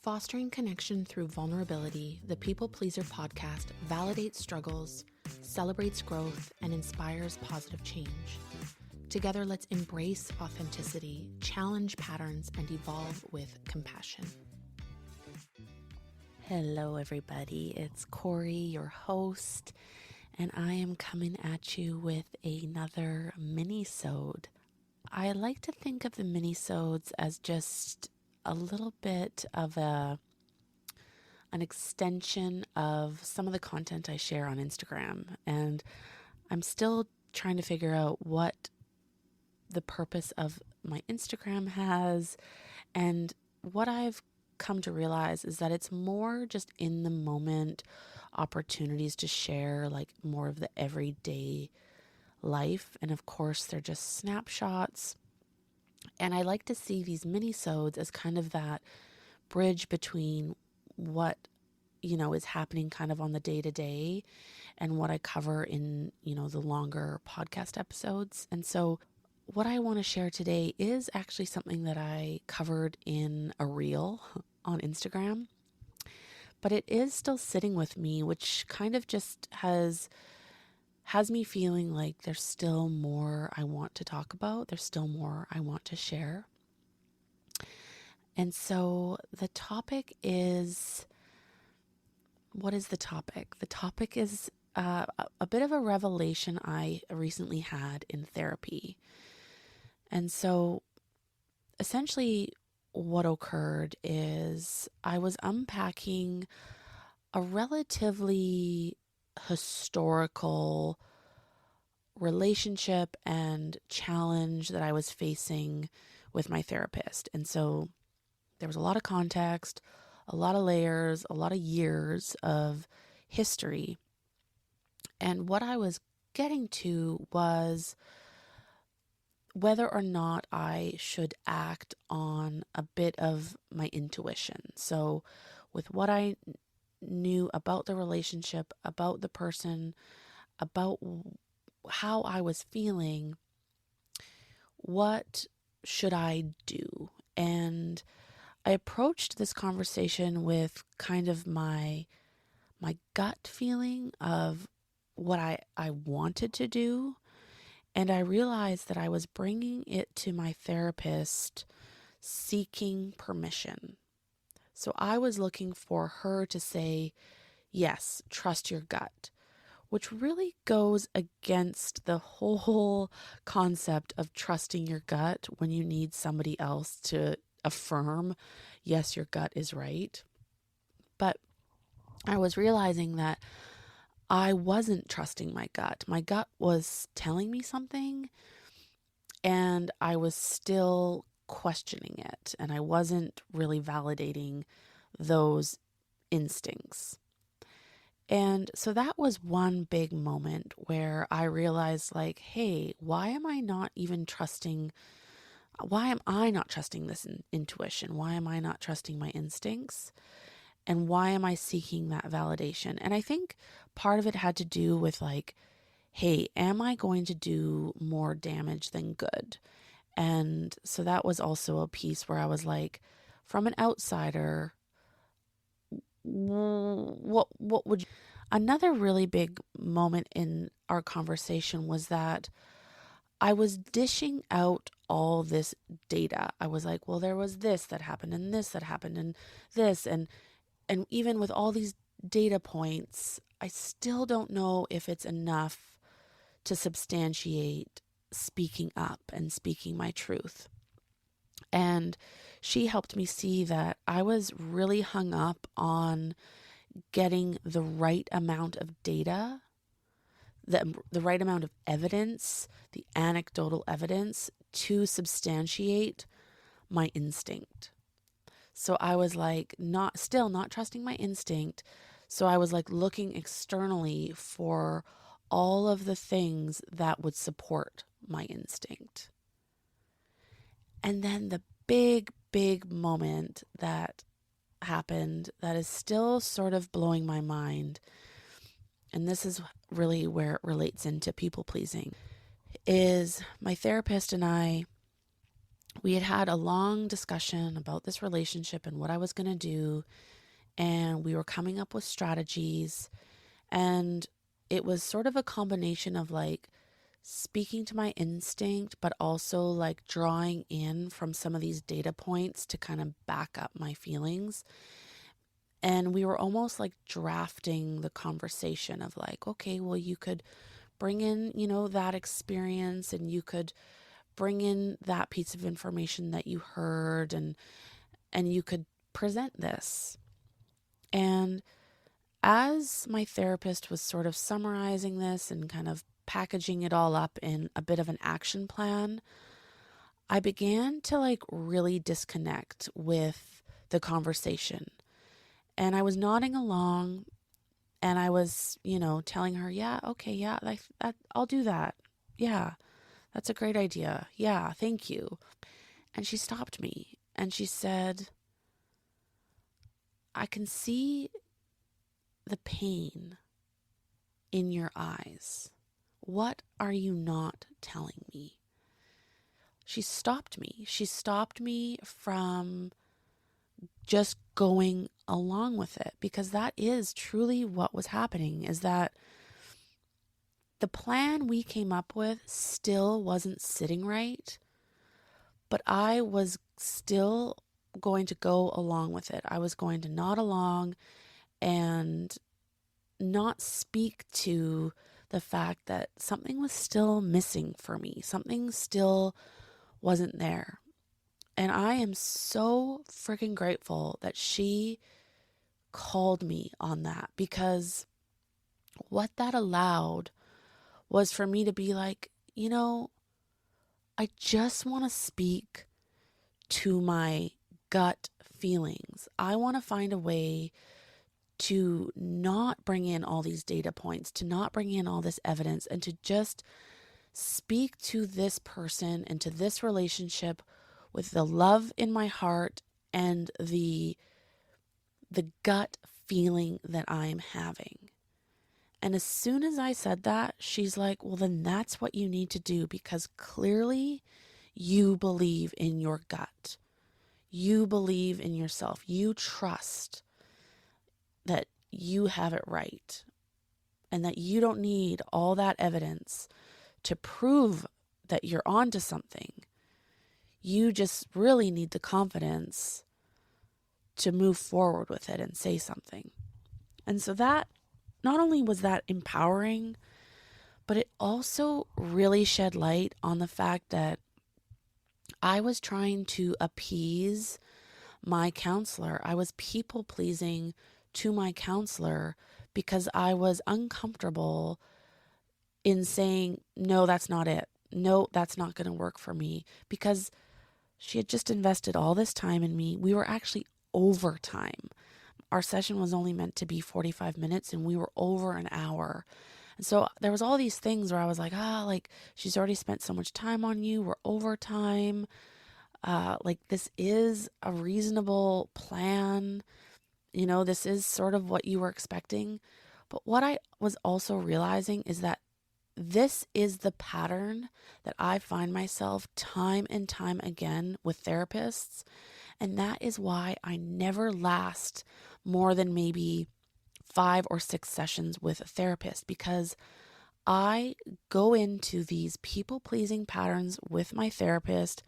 Fostering connection through vulnerability, the People Pleaser podcast validates struggles, celebrates growth, and inspires positive change. Together, let's embrace authenticity, challenge patterns, and evolve with compassion. Hello, everybody. It's Corie, your host, and I am coming at you with another Minisode. I like to think of the Minisodes as just a little bit of an extension of some of the content I share on Instagram. And I'm still trying to figure out what the purpose of my Instagram has. And what I've come to realize is that it's more just in the moment opportunities to share like more of the everyday life. And of course, they're just snapshots. And I like to see these minisodes as kind of that bridge between what, is happening kind of on the day to day and what I cover in, the longer podcast episodes. And so what I want to share today is actually something that I covered in a reel on Instagram, but it is still sitting with me, which kind of just has me feeling like there's still more I want to talk about. There's still more I want to share. And so the topic is, what is the topic? The topic is a bit of a revelation I recently had in therapy. And so essentially what occurred is I was unpacking a relatively historical relationship and challenge that I was facing with my therapist. And so there was a lot of context, a lot of layers, a lot of years of history. And what I was getting to was whether or not I should act on a bit of my intuition. So with what I knew about the relationship, about the person, about how I was feeling, what should I do? And I approached this conversation with kind of my gut feeling of what I wanted to do. And I realized that I was bringing it to my therapist seeking permission. So I was looking for her to say, yes, trust your gut, which really goes against the whole concept of trusting your gut when you need somebody else to affirm, yes, your gut is right. But I was realizing that I wasn't trusting my gut. My gut was telling me something, and I was still questioning it, and I wasn't really validating those instincts. And so that was one big moment where I realized, like, hey, why am I not trusting this intuition? Why am I not trusting my instincts? And why am I seeking that validation? And I think part of it had to do with like, hey, am I going to do more damage than good? And so that was also a piece where I was like, from an outsider, what would you... Another really big moment in our conversation was that I was dishing out all this data. I was like, well, there was this that happened and this that happened and this. And even with all these data points, I still don't know if it's enough to substantiate speaking up and speaking my truth. And she helped me see that I was really hung up on getting the right amount of data, the right amount of evidence, the anecdotal evidence to substantiate my instinct. So I was like, still not trusting my instinct. So I was like looking externally for all of the things that would support my instinct. And then the big, big moment that happened that is still sort of blowing my mind, and this is really where it relates into people pleasing, is my therapist and I we had had a long discussion about this relationship and what I was going to do. And we were coming up with strategies. And it was sort of a combination of like speaking to my instinct, but also like drawing in from some of these data points to kind of back up my feelings. And we were almost like drafting the conversation of like, okay, well, you could bring in, that experience, and you could bring in that piece of information that you heard, and you could present this. And as my therapist was sort of summarizing this and kind of packaging it all up in a bit of an action plan, I began to like really disconnect with the conversation. And I was nodding along, and I was, telling her, yeah, okay, yeah, I'll do that. Yeah, that's a great idea. Yeah, thank you. And she stopped me and she said, I can see the pain in your eyes. What are you not telling me? She stopped me. She stopped me from just going along with it, because that is truly what was happening, is that the plan we came up with still wasn't sitting right, but I was still going to go along with it. I was going to nod along and not speak to the fact that something was still missing for me. Something still wasn't there. And I am so freaking grateful that she called me on that, because what that allowed was for me to be like, I just want to speak to my gut feelings. I want to find a way to not bring in all these data points, to not bring in all this evidence, and to just speak to this person and to this relationship with the love in my heart and the gut feeling that I'm having. And as soon as I said that, she's like, well, then that's what you need to do, because clearly you believe in your gut. You believe in yourself. You trust that you have it right, and that you don't need all that evidence to prove that you're onto something. You just really need the confidence to move forward with it and say something. And so that, not only was that empowering, but it also really shed light on the fact that I was trying to appease my counselor. I was people pleasing to my counselor because I was uncomfortable in saying, no, that's not it. No, that's not going to work for me, because she had just invested all this time in me. We were actually over time. Our session was only meant to be 45 minutes and we were over an hour. And so there was all these things where I was like, like she's already spent so much time on you. We're over time. Like this is a reasonable plan. This is sort of what you were expecting. But what I was also realizing is that this is the pattern that I find myself time and time again with therapists. And that is why I never last more than maybe 5 or 6 sessions with a therapist, because I go into these people-pleasing patterns with my therapist,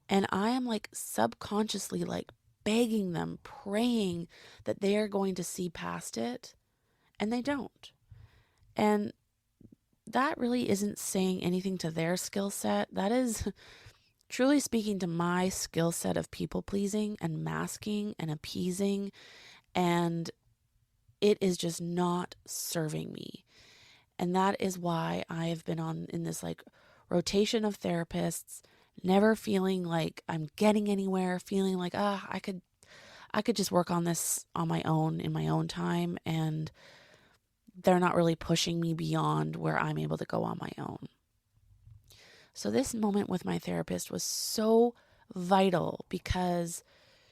and I am like subconsciously like begging them, praying that they are going to see past it, and they don't. And that really isn't saying anything to their skill set. That is truly speaking to my skill set of people pleasing and masking and appeasing, and it is just not serving me. And that is why I have been in this like rotation of therapists, never feeling like I'm getting anywhere, feeling like, I could just work on this on my own in my own time, and they're not really pushing me beyond where I'm able to go on my own. So this moment with my therapist was so vital, because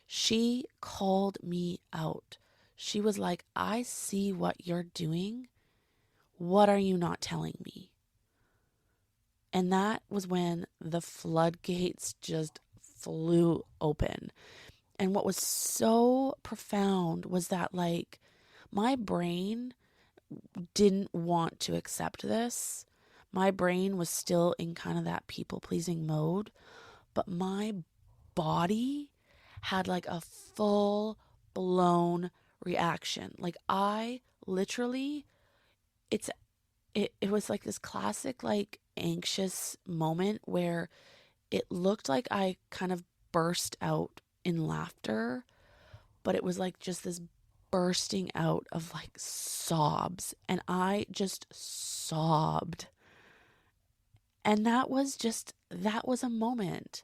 she called me out. She was like, I see what you're doing. What are you not telling me? And that was when the floodgates just flew open. And what was so profound was that, like, my brain didn't want to accept this. My brain was still in kind of that people pleasing mode, but my body had like a full blown reaction. Like, I literally, it was like this classic, like, anxious moment where it looked like I kind of burst out in laughter, but it was like just this bursting out of like sobs, and I just sobbed. And that was a moment.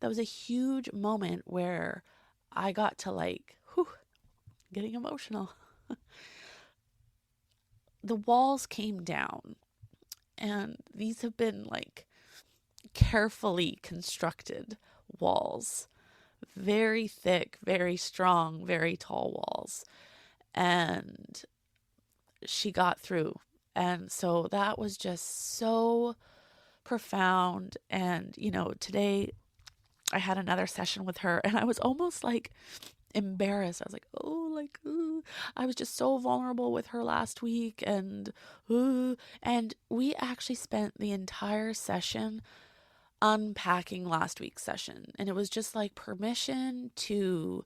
That was a huge moment where I got to, like, getting emotional. The walls came down, and these have been like carefully constructed walls, very thick, very strong, very tall walls. And she got through. And so that was just so profound. And, today I had another session with her, and I was almost like embarrassed. I was like, I was just so vulnerable with her last week. And we actually spent the entire session unpacking last week's session. And it was just like permission to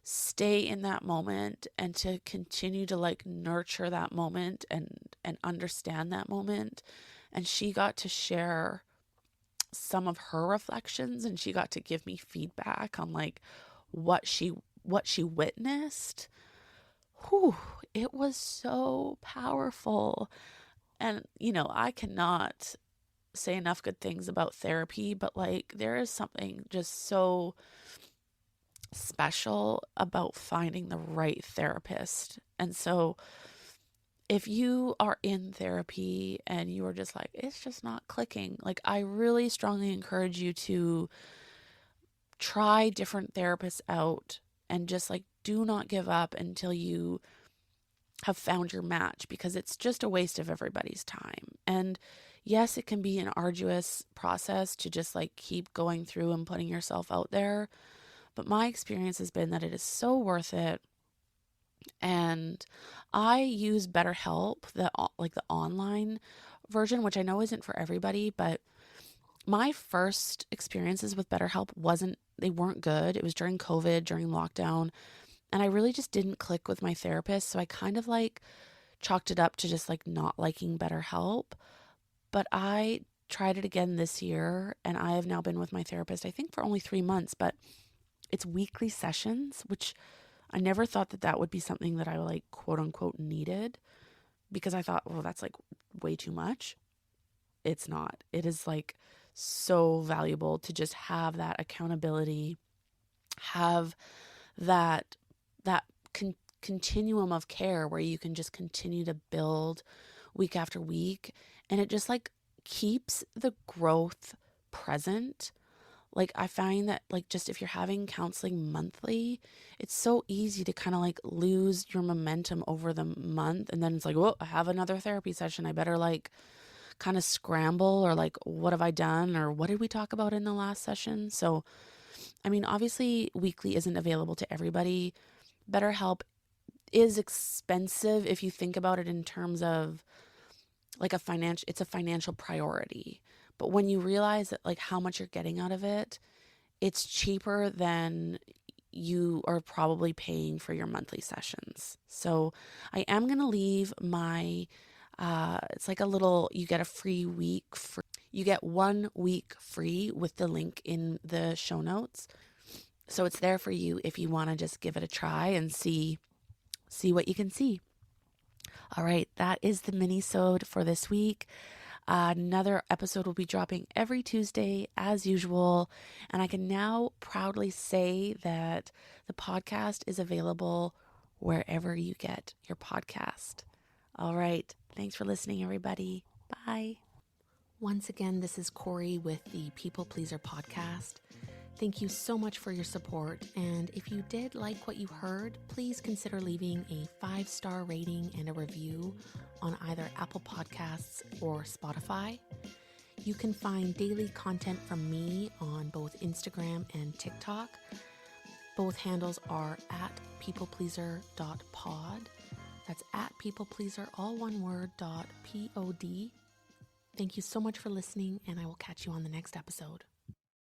stay in that moment and to continue to, like, nurture that moment and understand that moment. And she got to share some of her reflections, and she got to give me feedback on, like, what she witnessed. It was so powerful. And I cannot say enough good things about therapy, but, like, there is something just so special about finding the right therapist. And so if you are in therapy and you are just like, it's just not clicking, like, I really strongly encourage you to try different therapists out, and just, like, do not give up until you have found your match, because it's just a waste of everybody's time. And yes, it can be an arduous process to just, like, keep going through and putting yourself out there. But my experience has been that it is so worth it. And I use BetterHelp, the online version, which I know isn't for everybody, but my first experiences with BetterHelp they weren't good. It was during COVID, during lockdown, and I really just didn't click with my therapist. So I kind of, like, chalked it up to just, like, not liking BetterHelp. But I tried it again this year, and I have now been with my therapist, I think, for only 3 months, but it's weekly sessions, which I never thought that would be something that I, like, quote unquote needed, because I thought, well, that's, like, way too much. It's not. It is, like, so valuable to just have that accountability, have that continuum of care where you can just continue to build week after week, and it just, like, keeps the growth present. Like, I find that, like, just if you're having counseling monthly, it's so easy to kind of, like, lose your momentum over the month. And then it's like, well, I have another therapy session. I better, like, kind of scramble, or, like, what have I done? Or what did we talk about in the last session? So, I mean, obviously weekly isn't available to everybody. BetterHelp is expensive if you think about it in terms of, like, it's a financial priority. But when you realize that, like, how much you're getting out of it, it's cheaper than you are probably paying for your monthly sessions. So I am going to leave my, it's like a little, you get a free week. You get 1 week free with the link in the show notes. So it's there for you if you want to just give it a try and see what you can see. All right, that is the Minisode for this week. Another episode will be dropping every Tuesday as usual. And I can now proudly say that the podcast is available wherever you get your podcast. All right. Thanks for listening, everybody. Bye. Once again, this is Corie with the People Pleaser Podcast. Thank you so much for your support. And if you did like what you heard, please consider leaving a 5-star rating and a review on either Apple Podcasts or Spotify. You can find daily content from me on both Instagram and TikTok. Both handles are at peoplepleaser.pod. That's at peoplepleaser, all one word, .pod. Thank you so much for listening, and I will catch you on the next episode.